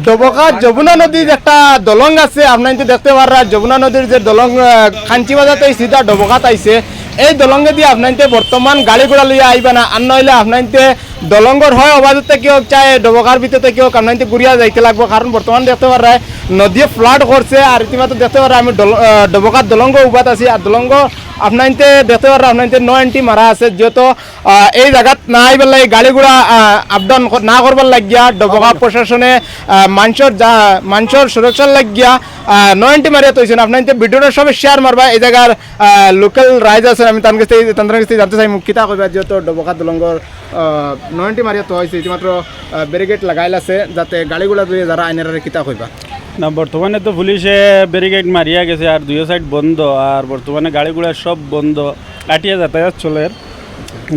ডবকা যমুনা নদীর একটা দলং আছে, আপনার দেখতে পারা যমুনা নদীর যে দলং খাঞ্চি বাজাতে সিধা ডবকাত আইছে। এই দলঙ্গে দিয়ে আপনার বর্তমান গাড়ি ঘোড়া লইয়া আইবে না, আর নইলে আপনার দলঙ্গর হয় অবাধতে কেউ চায় ডবকার ভিতরে কেউ আপনার ঘুরিয়া যাইতে লাগবে, কারণ বর্তমান দেখতে পারা নদী ফ্লাড করছে। আর ইতিমধ্যে দেখতে পারা আমি ডবকার দলঙ্গ উবাত আছি, আর দলঙ্গ আপনার দেখতে পারা আপনার 9 মারা আছে, যেহেতু এই জায়গাত না আইবার লাগে গাড়ি ঘোড়া আপ ডাউন না করবার লাগিয়া ডবকা প্রশাসনে মানুষের সুরক্ষার লাগিয়া 9 মারিয়া তৈছেন। আপনার ভিডিওটা সবাই শেয়ার মারবা। এই জায়গার লোকাল রাইজ আছেন, আমি তাদের কাছে জানতে চাই মুখিতা কইবা, যেহেতু ডবকা দলঙ্গর 9 মারিয়া তো হয়েছে, ইতিমাত্র ব্যারিকেড লাগাইল আছে যাতে গাড়িগুলা দিয়ে যারা আইনের কিতা কইবা। না, বর্তমানে তো পুলিশে ব্যারিকেড মারিয়া গেছে, আর দুই সাইড বন্ধ, আর বর্তমানে গাড়িগুলা সব বন্ধ, কাটিয়ে যাতায়াত চলে।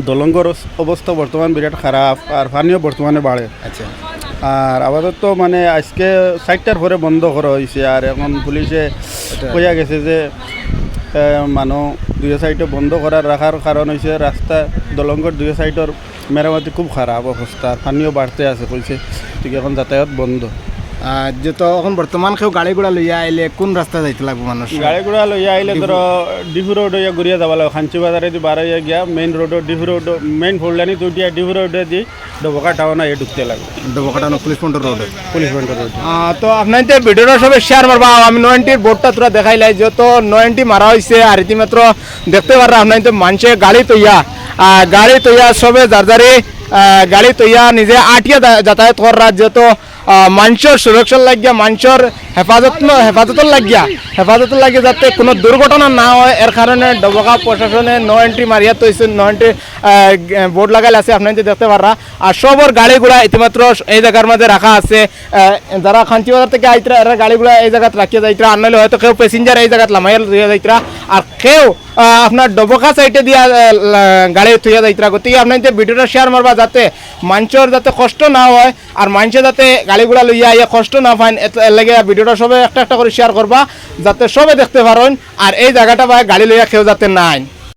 দলঙ্গর অবস্থা বর্তমান বিরাট খারাপ, আর পানিও বর্তমানে বাড়ে। আচ্ছা, আর আপাতত মানে আজকে 4টার পরে বন্ধ করা হয়েছে, আর এখন পুলিশে কইয়া গেছে যে মানুষ দুই সাইডে বন্ধ রাখার কারণ হয়েছে রাস্তা দলঙ্গর দুই সাইডের মেরামতি খুব খারাপ অবস্থা, আর পানিও বাড়তে আছে কইছে, ঠিক এখন যাতায়াত বন্ধ। যেহেতু এখন বর্তমান কেউ গাড়ি ঘোড়া লইয়া আইলে কোন রাস্তা যাইতে লাগবে মানুষ? গাড়ি ঘোড়া লইয়া আইলে ধরো ডিফু রোড হইয়া ঘুরিয়া যাব লাগবে, খাঞ্চি বাজারে দিয়ে বার হইয়া গিয়া main road Diphu road main ফুলদানি দুটিয়া ডিফু রোডে দিয়ে ডবকা টাউন এ ঢুকতে লাগবে। ডবকা টাউন পুলিশ পয়েন্ট রোডে রোড। তো আপনার ভিডিওটা সবাই শেয়ার মারবা। আমি 90 বোর্ডটা তোরা দেখাইলাই, যেহেতু 90 মারা হয়েছে, আর ইতিমাত্র দেখতে পারা আপনার মানুষে গাড়ি তৈয়া সবে যার গাড়ি তৈয়া নিজে আটিয়া যাতায়াত করার, যেহেতু মানুষের সুরক্ষার লাগিয়া মানুষের হেফাজতের লাগিয়া যাতে কোনো দুর্ঘটনা না হয়, এর কারণে ডবকা প্রশাসনে 9 মারিয়া তৈছে, 9 বোর্ড লাগাইল আছে আপনার দেখতে পারা। আর সবর গাড়িগুলা ইতিমাত্র এই জায়গার মধ্যে রাখা আছে, যারা খাঞ্চি বাজার থেকে আইতরা এরা গাড়িগুলা এই জায়গাত রাখিয়া যাইতরা, আর নইলে হয়তো কেউ প্যাসেঞ্জার এই জায়গাত লামাইয়া দিয়ে যাইতরা, আর কেউ আপনার ডবকা সাইডে দিয়া গাড়ি থুইয়া যাইতরা। গতিকে আপনার ভিডিওটা শেয়ার মারবা যাতে মানুষের যাতে কষ্ট না হয়, আর মানুষে যাতে গাড়িগুলা লইয়া আইয়া কষ্ট না পান, এর লাগে ভিডিওটা সবাই একটা করে শেয়ার করবা যাতে সবাই দেখতে পারেন, আর এই জায়গাটা বা গাড়ি লইয়া কেউ যাতে না আইন।